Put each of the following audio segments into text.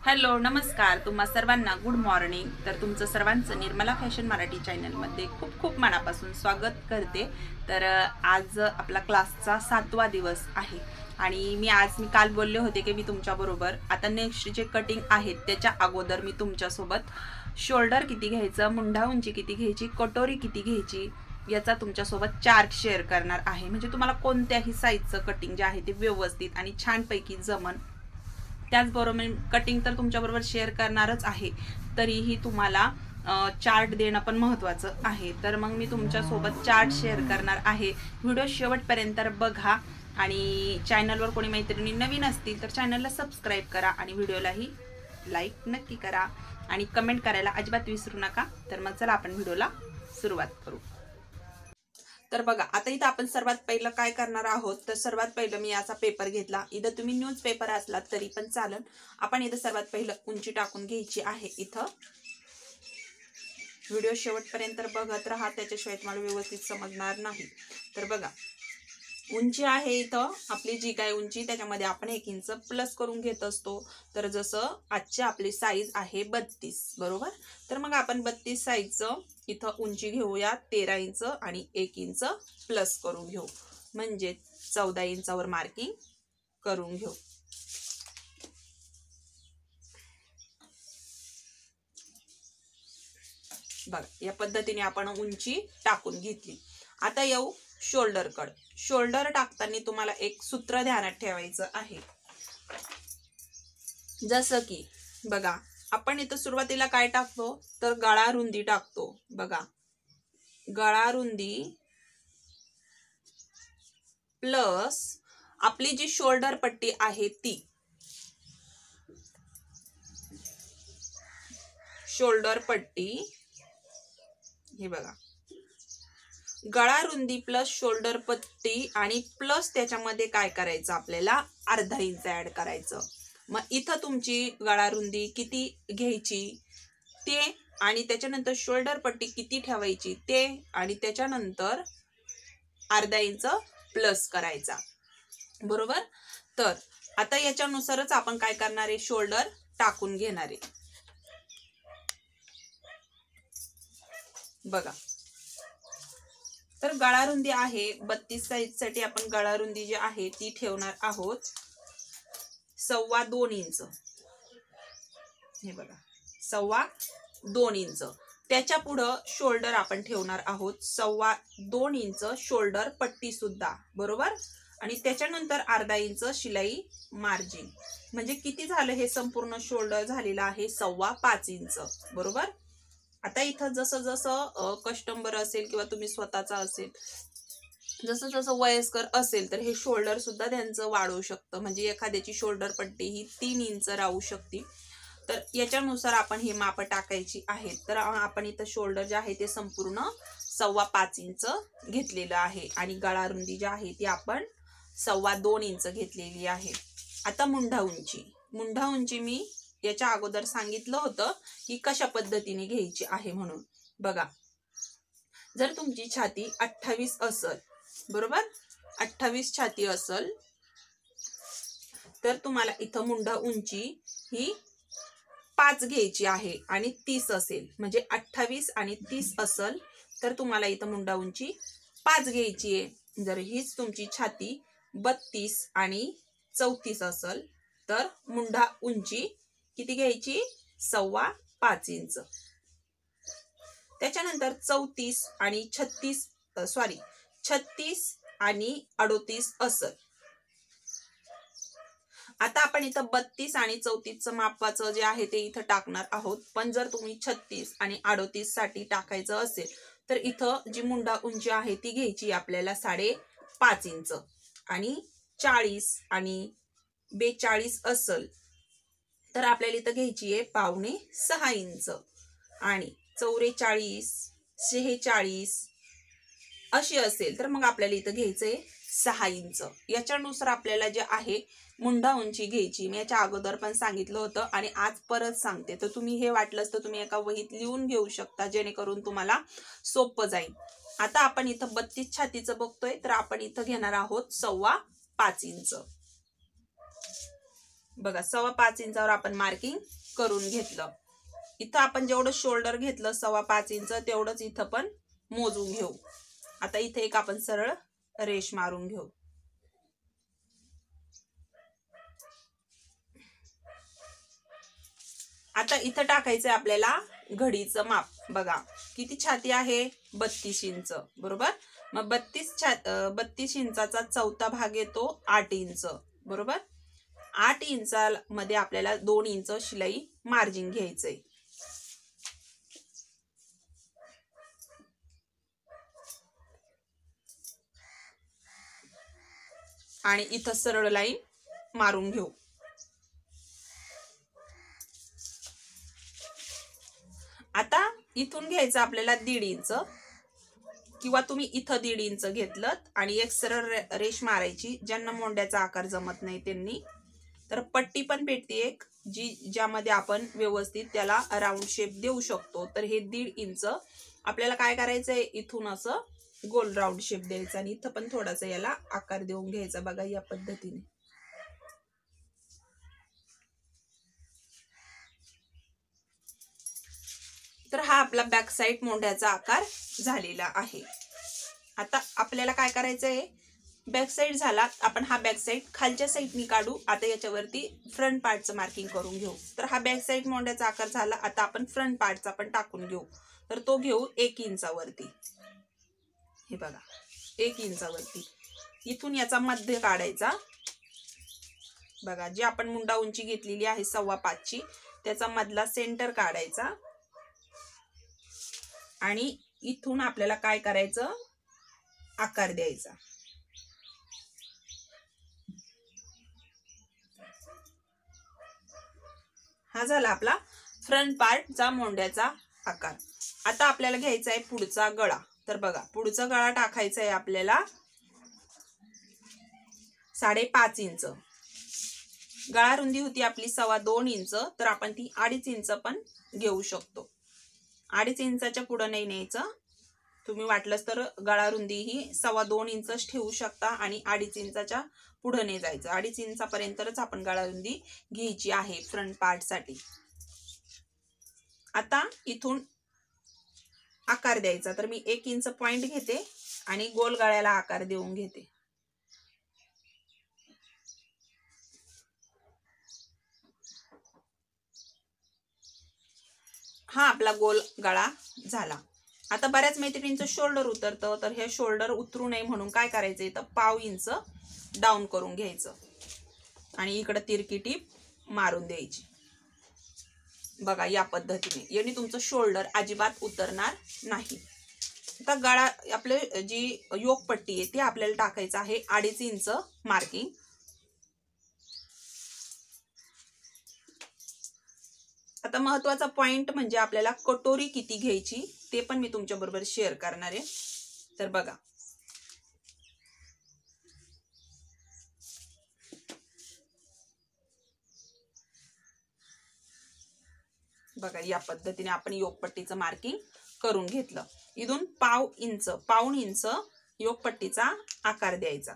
Hello नमस्कार तुम्हा सर्वांना गुड मॉर्निंग। तर तुमचं सर्वांचं निर्मला फॅशन मराठी चॅनलमध्ये खूप खूप मनापासून स्वागत करते। तर आज आपला क्लासचा 7वा दिवस आहे आणि मी काल बोलले होते की मी तुमच्याबरोबर आता नेक्स्ट जे कटिंग आहेत त्याच्या अगोदर मी तुमच्यासोबत शोल्डर किती घ्यायचं, मुंढा उंची किती घ्यायची, कटोरी किती घ्यायची याचा तुमच्यासोबत चार्ट शेअर करणार आहे। म्हणजे तुम्हाला कोणत्याही साईजचं कटिंग जे आहे ते व्यवस्थित आणि छानपैकी जमन। त्याचबरोबर मी कटिंग तर तुमच्याबरोबर शेअर करणारच आहे, तरीही तुम्हाला चार्ट देणं पण महत्त्वाचं आहे। तर मग मी तुमच्यासोबत चार्ट शेअर करणार आहे। व्हिडिओ शेवटपर्यंत बघा आणि चॅनलवर कोणी मैत्रिणी नवीन असतील तर चॅनलला सबस्क्राईब करा आणि व्हिडिओलाही लाईक नक्की करा आणि कमेंट करायला अजिबात विसरू नका। तर मग चला आपण व्हिडिओला सुरुवात करू। तर बघा आता इथं आपण सर्वात पहिलं काय करणार आहोत, तर सर्वात पहिलं मी याचा पेपर घेतला। इथं तुम्ही न्यूज पेपर असला तरी पण चालेल। आपण इथं सर्वात पहिलं उंची टाकून घ्यायची आहे। इथं व्हिडिओ शेवटपर्यंत बघत राहा, त्याच्याशिवाय तुम्हाला व्यवस्थित समजणार नाही। तर बघा उंची आहे इथं आपली जी काय उंची त्याच्यामध्ये आपण 1 इंच प्लस करून घेत असतो। तर जसं आजची आपली साईज आहे 32 बरोबर। तर मग आपण 32 साईजचं इथं उंची घेऊया 13 इंच आणि 1 इंच प्लस करून घेऊ, म्हणजे 14 इंचावर मार्किंग करून घेऊ। बघा या पद्धतीने आपण उंची टाकून घेतली। आता येऊ शोल्डर कड। शोल्डर टाकताना तुम्हाला एक सूत्र ध्यानात ठेवायचं आहे। जसं की बघा आपण इथं सुरुवातीला काय टाकतो, तर गळा रुंदी टाकतो। बघा गळा रुंदी प्लस आपली जी शोल्डर पट्टी आहे ती, शोल्डर पट्टी हे बघा गळा रुंदी प्लस शोल्डर पट्टी आणि प्लस त्याच्यामध्ये काय करायचं आपल्याला अर्धा इंच ऍड करायचं। मग इथं तुमची गळा रुंदी किती घ्यायची ते आणि त्याच्यानंतर शोल्डर पट्टी किती ठेवायची ते आणि त्याच्यानंतर अर्धा इंच प्लस करायचा बरोबर। तर आता याच्यानुसारच आपण काय करणार आहे, शोल्डर टाकून घेणार आहे। बघा तर गळा रुंदी आहे 32 साईज साठी आपण गळा रुंदी जी आहे ती ठेवणार आहोत 2.25 इंच। हे बघा 2.25 इंच। त्याच्या पुढं शोल्डर आपण ठेवणार आहोत 2.25 इंच शोल्डर पट्टी सुद्धा बरोबर। आणि त्याच्यानंतर अर्धा इंच शिलाई मार्जिन, म्हणजे किती झालं हे संपूर्ण शोल्डर झालेलं आहे 5.25 इंच बरोबर। आता इथं जसं जसं कस्टमर असेल किंवा तुम्ही स्वतःचा असेल, जसं जसं वयस्कर असेल तर हे शोल्डर सुद्धा त्यांचं वाढवू शकतं। म्हणजे एखाद्याची शोल्डर पट्टी ही 3 इंच राहू शकते। तर याच्यानुसार आपण हे माप टाकायची आहेत। तर आपण इथं शोल्डर जे आहे ते संपूर्ण 5.25 इंच घेतलेलं आहे आणि गळा रुंदी जी आहे ती आपण 2.25 इंच घेतलेली आहे। आता मुंढा उंची मी याच्या अगोदर सांगितलं होतं की कशा पद्धतीने घ्यायची आहे म्हणून। बघा जर तुमची छाती 28 असेल बरोबर, 28 छाती असेल तर तुम्हाला इथं मुंढा उंची ही 5 घ्यायची आहे आणि 30 असेल, म्हणजे 28 आणि 30 असेल तर तुम्हाला इथं मुंढा उंची 5 घ्यायची आहे। जर हीच तुमची छाती 32 आणि 34 असेल तर मुंढा उंची किती घ्यायची 5.25 इंच। त्याच्यानंतर 34 आणि 36 आणि 38 असेल। आता आपण इथं 32 आणि 34चं मापाचं जे आहे ते इथं टाकणार आहोत। पण जर तुम्ही 36 आणि 38 साठी टाकायचं असेल तर इथं जी मुंढा उंची आहे ती घ्यायची आपल्याला 5.5 इंच आणि 40 आणि 42 असेल तर आपल्याला इथं घ्यायची आहे 5.25 इंच आणि 44 46 अशी असेल तर मग आपल्याला इथं घ्यायचंय 6 इंच। याच्यानुसार आपल्याला जे आहे मुंढा उंची घ्यायची। मी याच्या अगोदर पण सांगितलं होतं आणि आज परत सांगते, तर तुम्ही हे वाटलंच तर तुम्ही एका वहीत लिहून घेऊ शकता जेणेकरून तुम्हाला सोपं जाईल। आता आपण इथं 32 छातीचं बघतोय तर आपण इथं घेणार आहोत 5.25 इंच बघा 5.25 इंचावर आपण मार्किंग करून घेतलं. इथं आपण जेवढं शोल्डर घेतलं 5.25 इंच तेवढंच इथं पण मोजून घेऊ. आता इथे एक आपण सरळ रेष मारून घेऊ. आता इथं टाकायचंय आपल्याला घडीचं माप. बघा किती छाती आहे, 32 इंच बरोबर. मग 32 इंचाचा चौथा भाग येतो 8 इंच बरोबर. 8 इंचामध्ये आपल्याला 2 इंच शिलाई मार्जिन घ्यायचंय. आणि इथं सरळ लाईन मारून घेऊ. आता इथून घ्यायचं आपल्याला 1.5 इंच किंवा तुम्ही इथं 1.5 इंच घेतलं आणि एक सरळ रेष मारायची. ज्यांना मोंड्याचा आकार जमत नाही त्यांनी तर पट्टी पण भेटते एक ज्यामध्ये आपण व्यवस्थित त्याला राऊंड शेप देऊ शकतो. तर हे 1.5 इंच आपल्याला काय करायचंय, इथून असं गोल राऊंड शेप द्यायचा आणि इथं पण थोडासा याला आकार देऊन घ्यायचा. बघा या पद्धतीने. तर हा आपला बॅक साइड मोंड्याचा आकार झालेला आहे. आता आपल्याला काय करायचंय, बॅक साइड झाला, आपण हा बॅक साइड खालच्या साइडनी काढू. आता याच्यावरती फ्रंट पार्टचं मार्किंग करून घेऊ. तर हा बॅक साइड मोंड्याचा आकार झाला. आता आपण फ्रंट पार्टचा पण टाकून घेऊ. तर तो घेऊ 1 इंचावरती. हे बघा 1 इंचावरती इथून याचा मध्य काढायचा. बघा जी आपण मुंडा उंची घेतलेली आहे 5.25 त्याचा मधला सेंटर काढायचा आणि इथून आपल्याला काय करायचं, आकार द्यायचा. हा झाला आपला फ्रंट पार्टचा मोंड्याचा आकार. आता आपल्याला घ्यायचा आहे पुढचा गळा. तर बघा पुढचा गळा टाकायचा आहे आपल्याला 5.5 इंच. गळा रुंदी होती आपली 2.25 इंच, तर आपण ती 2.5 इंच पण घेऊ शकतो. 2.5 इंचाच्या पुढे नाही न्यायचं. तुम्ही वाटलंच तर गळा रुंदी ही 2.25 इंच ठेवू शकता आणि 2.5 इंचाच्या पुढे नाही जायचं. 2.5 इंचापर्यंतच आपण गळा रुंदी घ्यायची आहे फ्रंट पार्ट साठी. आता इथून आकार द्यायचा. तर मी 1 इंच पॉइंट घेते आणि गोल गळ्याला आकार देऊन घेते. हा आपला गोल गळा झाला. आता बऱ्याच मैत्रिणींचं शोल्डर उतरतं, तर हे शोल्डर उतरू नये म्हणून काय करायचं, तर 1/2 इंच डाऊन करून घ्यायचं आणि इकडे तिरकी टीप मारून द्यायची. बघा या पद्धतीने. याने तुमचं शोल्डर अजिबात उतरणार नाही. आता गळा आपले जी योकपट्टी आहे ती आपल्याला टाकायचं आहे 2.5 इंच मार्किंग. आता महत्वाचा पॉइंट म्हणजे आपल्याला कटोरी किती घ्यायची ते पण मी तुमच्या बरोबर शेअर करणार आहे. तर बघा बघा या पद्धतीने आपण योकपट्टीचं मार्किंग करून घेतलं. इथून 1/2 इंच योकपट्टीचा आकार द्यायचा.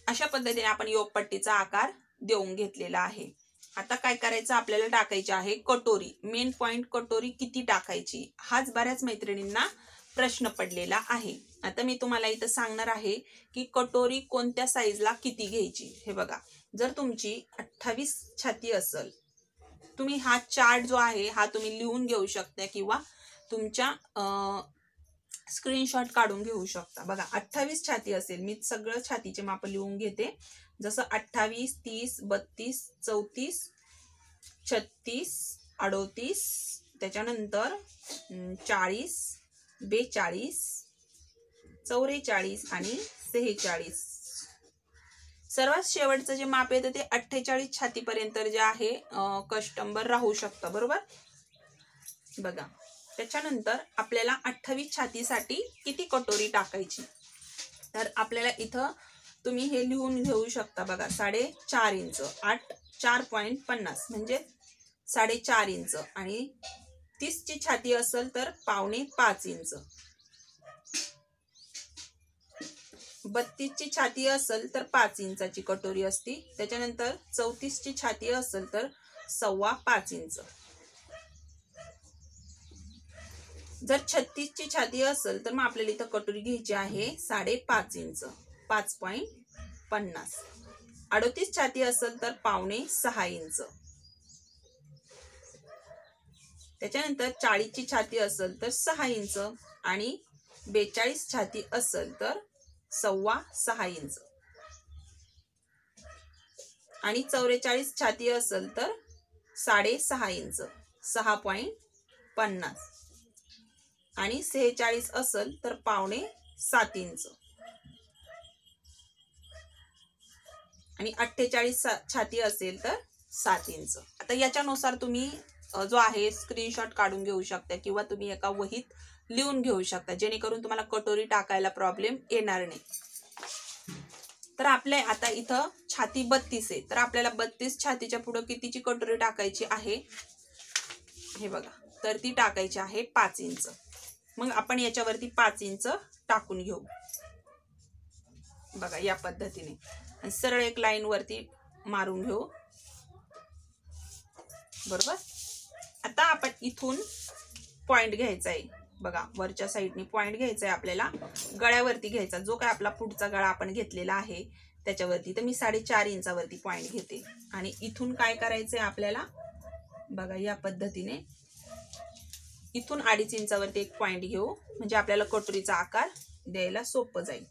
अशा पद्धतीने आपण योकपट्टीचा आकार देऊन घेतलेला आहे. आता काय करायचं, आपल्याला टाकायची आहे कटोरी. मेन पॉइंट कटोरी किती टाकायची हाच बऱ्याच मैत्रिणींना प्रश्न पडलेला आहे. आता मी तुम्हाला इथं सांगणार आहे की कटोरी कोणत्या साईजला किती घ्यायची. हे बघा जर तुमची 28 छाती असेल, तुम्ही हा चार्ट जो आहे हा तुम्ही लिहून घेऊ शकता किंवा तुमच्या स्क्रीनशॉट काढून घेऊ शकता. बघा 28 छाती असेल, मी सगळं छातीचे माप लिहून घेते. जसं 28, 30, 32, 34, 36, 38, त्याच्यानंतर 40, 42, 44 आणि 46. सर्वात शेवटचं जे माप येतं ते 48 छातीपर्यंत जे आहे कस्टमर राहू शकतं बरोबर. बघा त्याच्यानंतर आपल्याला 28 छातीसाठी किती कटोरी टाकायची, तर आपल्याला इथं तुम्ही हे लिहून घेऊ शकता. बघा 4.5 इंच 4.50 म्हणजे 4.5 इंच आणि 30 ची छाती असेल तर 4.25 इंच. 32 ची छाती असेल तर 5 इंचाची कटोरी असती. त्याच्यानंतर 34 ची छाती असेल तर 5.25 इंच. जर 36 ची छाती असेल तर मग आपल्याला इथं कटोरी घ्यायची आहे 5.5 इंच, 5.50. 38 छाती असेल तर 5.25 इंच. त्याच्यानंतर 40 ची छाती असेल तर 6 इंच आणि 42 छाती असेल तर 6.25 इंच आणि 44 छाती असेल तर 6.5 इंच, 6.50 आणि 46 असेल तर 5.7 इंच आणि 48 छाती असेल तर 7 इंच. आता याच्यानुसार तुम्ही जो आहे स्क्रीनशॉट काढून घेऊ शकता किंवा तुम्ही एका वहीत लिहून घेऊ शकता, जेणेकरून तुम्हाला कटोरी टाकायला प्रॉब्लेम येणार नाही. तर आपल्या आता इथं छाती 32 आहे, तर आपल्याला 32 छातीच्या पुढे कितीची कटोरी टाकायची आहे हे बघा, तर ती टाकायची आहे 5 इंच. मग आपण याच्यावरती 5 इंच टाकून घेऊ बघा या पद्धतीने, आणि सरळ एक लाईन वरती मारून घेऊ. बरोबर. आता आपण इथून पॉइंट घ्यायचा आहे बघा, वरच्या साईडने पॉइंट घ्यायचा आहे आपल्याला, गळ्यावरती घ्यायचा, जो काय आपला पुढचा गळा आपण घेतलेला आहे त्याच्यावरती. तर मी 4.5 इंचावरती पॉइंट घेते आणि इथून काय करायचंय आपल्याला बघा या पद्धतीने, इथून 2.5 इंचावरती एक पॉइंट घेऊ, म्हणजे आपल्याला कटोरीचा आकार द्यायला सोपं जाईल.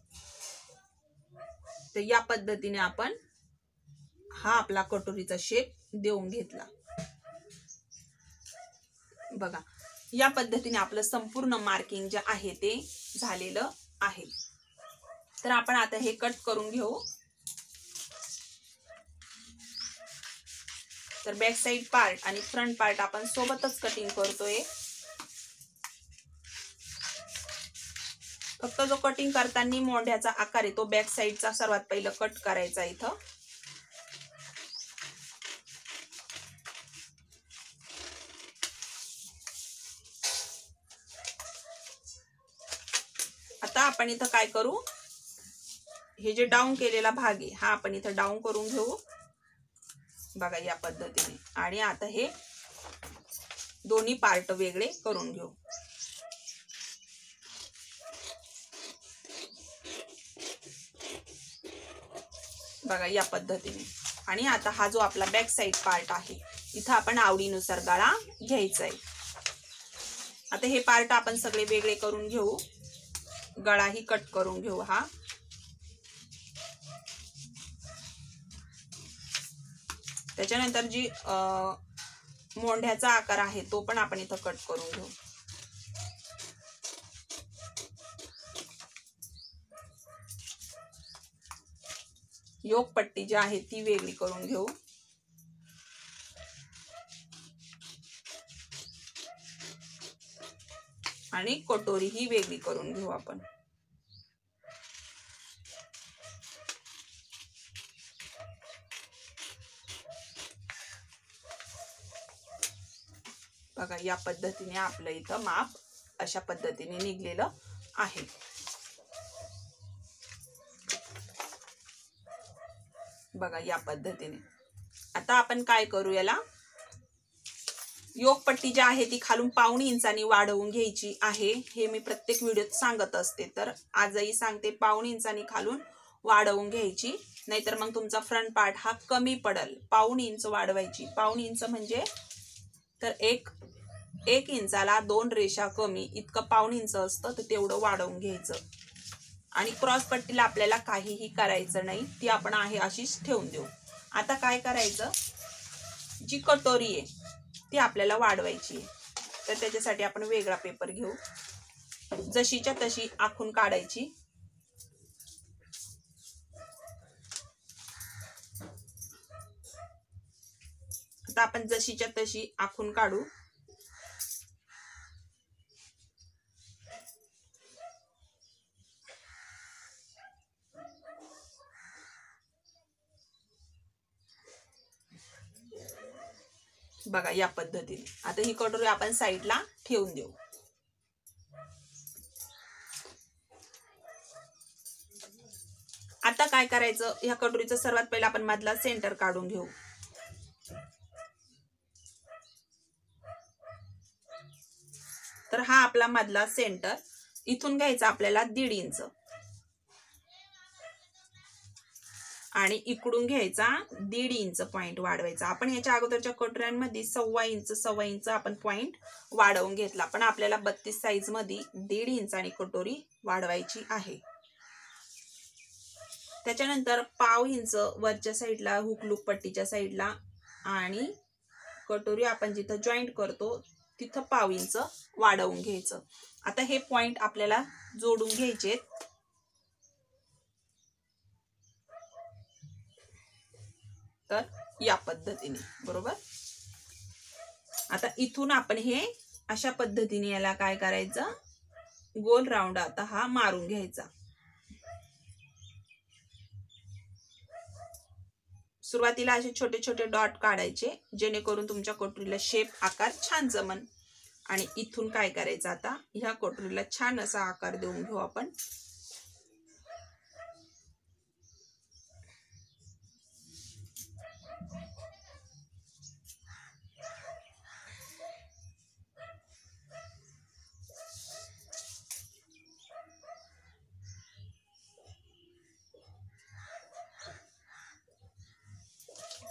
तर या पद्धतीने आपण हा आपला कटोरीचा शेप देऊन घेतला बघा. या पद्धतीने आपलं संपूर्ण मार्किंग जे आहे ते झालेलं आहे. तर आपण आता हे कट करून घेऊ. तर बॅक साइड पार्ट आणि फ्रंट पार्ट आपण सोबतच कटिंग करतोय. फक्त जो कटिंग करताना मोंढ्याचा आकार आहे तो बॅक साइडचा सर्वात पहिलं कट करायचा इथं. आता आपण इथं काय करू, हे जे डाऊन केलेला भाग आहे हा आपण इथं डाऊन करून घेऊ बघा या पद्धतीने, आणि आता हे दोन्ही पार्ट वेगळे करून घेऊ. बघा या पद्धतीने. आणि आता हा जो आपला बॅक साइड पार्ट आहे इथं आपण आवडीनुसार गळा घ्यायचा आहे. आता हे पार्ट आपण सगळे वेगळे करून घेऊ, गळाही कट करून घेऊ हा. त्याच्यानंतर जी मोंढ्याचा आकार आहे तो पण आपण इथं कट करून घेऊ. योक पट्टी जी आहे ती वेगळी करून घेऊ. आणि कटोरी ही वेगळी करून घेऊ आपण. बघा या पद्धतीने आपलं इथं माप अशा पद्धतीने निघलेलं आहे. बघा या पद्धतीने. आता आपण काय करू, याला योक पट्टी जी आहे ती खालून 1.5 इंचांनी वाढवून घ्यायची आहे. हे मी प्रत्येक व्हिडिओत सांगत असते, तर आजही सांगते 1.5 इंचांनी खालून वाढवून घ्यायची, नाहीतर मग तुमचा फ्रंट पार्ट हा कमी पडल. 1.5 इंच वाढवायची. 1.5 इंच म्हणजे तर एक इंचाला 2 रेषा कमी इतकं 1.5 इंच असतं, तर तेवढं वाढवून घ्यायचं. आणि क्रॉस पट्टीला आपल्याला काहीही करायचं नाही, ती आपण आहे अशीच ठेवून देऊ. आता काय करायचं, जी कटोरी आहे ती आपल्याला वाढवायची आहे. तर त्याच्यासाठी आपण वेगळा पेपर घेऊ, जशीच्या तशी आखून काढायची. आता आपण जशीच्या तशी आखून काढू. बघा या पद्धतीने. आता ही कटोरी आपण साईडला ठेवून देऊ. आता काय करायचं, ह्या कटोरीचं सर्वात पहिला आपण मधला सेंटर काढून घेऊ. तर हा आपला मधला सेंटर, इथून घ्यायचा आपल्याला 1.5 इंच आणि इकडून घ्यायचा 1.5 इंच पॉइंट वाढवायचा. आपण याच्या अगोदरच्या कटोऱ्यांमध्ये 1.25 इंच आपण पॉइंट वाढवून घेतला, पण आपल्याला 32 साईज मध्ये 1.5 इंचानी कटोरी वाढवायची आहे. त्याच्यानंतर 0.5 इंच वरच्या साईडला हुक लूप पट्टीच्या साईडला आणि कटोरी आपण जिथं जॉईंट करतो तिथं 0.5 इंच वाढवून घ्यायचं. आता हे पॉइंट आपल्याला जोडून घ्यायचे. तर या पद्धतीने बरोबर. आता इथून आपण हे अशा पद्धतीने याला काय करायचं, गोल राऊंड आता हा मारून घ्यायचा. सुरुवातीला असे छोटे छोटे डॉट काढायचे जेणेकरून तुमच्या कटोरीला शेप आकार छान जमन. आणि इथून काय करायचं, आता ह्या कटोरीला छान असा आकार देऊन घेऊ आपण.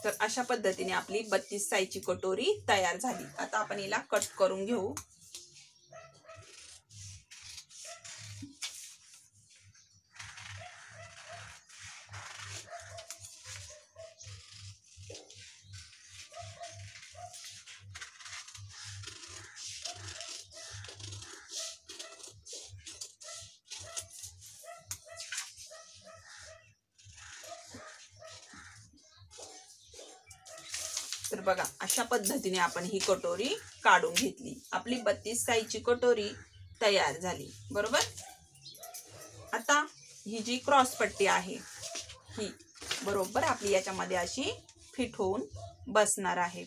तर अशा पद्धतीने आपली 32 साईजची कटोरी तयार झाली. आता आपण हिला कट करून घेऊ. तर बघा अशा पद्धतीने आपण ही कटोरी काढून घेतली. आपली 32 साईजची कटोरी तयार झाली बरोबर. आता ही जी क्रॉस पट्टी आहे ही बरोबर आपली याच्यामध्ये अशी फिट होऊन बसणार आहे.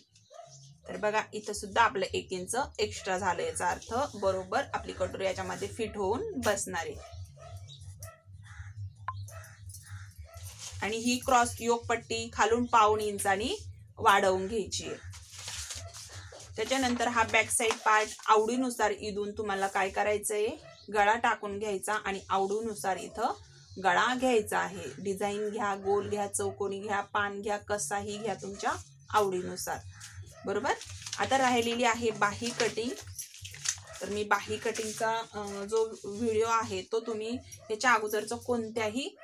तर बघा इथं सुद्धा आपलं 1 इंच एक्स्ट्रा झालं, याचा अर्थ बरोबर आपली कटोरी याच्यामध्ये फिट होऊन बसणार आहे. आणि ही क्रॉस योक पट्टी खालून 0.5 इंचानी वाढवून घ्यायची आहे. त्याच्यानंतर हा बॅक साइड पार्ट आवडीनुसार इथून तुम्हाला काय करायचंय, गळा टाकून घ्यायचा आणि आवडीनुसार इथं गळा घ्यायचा आहे. डिझाईन घ्या, गोल घ्या, चौकोनी घ्या, पान घ्या, कसाही घ्या तुमच्या आवडीनुसार बरोबर. आता राहिलेली आहे बाही कटिंग. तर मी बाही कटिंगचा जो व्हिडिओ आहे तो तुम्ही याच्या अगोदरचा कोणत्याही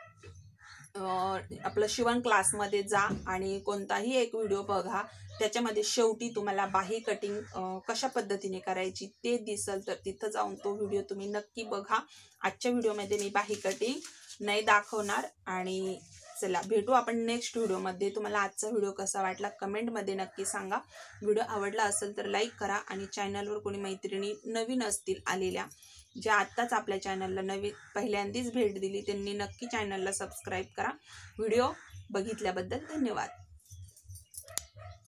आपलं शिवण क्लासमध्ये जा आणि कोणताही एक व्हिडिओ बघा. त्याच्यामध्ये शेवटी तुम्हाला बाही कटिंग कशा पद्धतीने करायची ते दिसेल, तर तिथं जाऊन तो व्हिडिओ तुम्ही नक्की बघा. आजच्या व्हिडिओमध्ये मी बाही कटिंग नाही दाखवणार. आणि चला भेटू आपण नेक्स्ट व्हिडिओमध्ये. तुम्हाला आजचा व्हिडिओ कसा वाटला कमेंटमध्ये नक्की सांगा. व्हिडिओ आवडला असेल तर लाईक करा आणि चॅनलवर कोणी मैत्रिणी नवीन असतील आलेल्या, ज्या आत्ताच आपल्या चॅनलला पहिल्यांदाच भेट दिली, त्यांनी नक्की चॅनलला सबस्क्राईब करा. व्हिडिओ बघितल्याबद्दल धन्यवाद.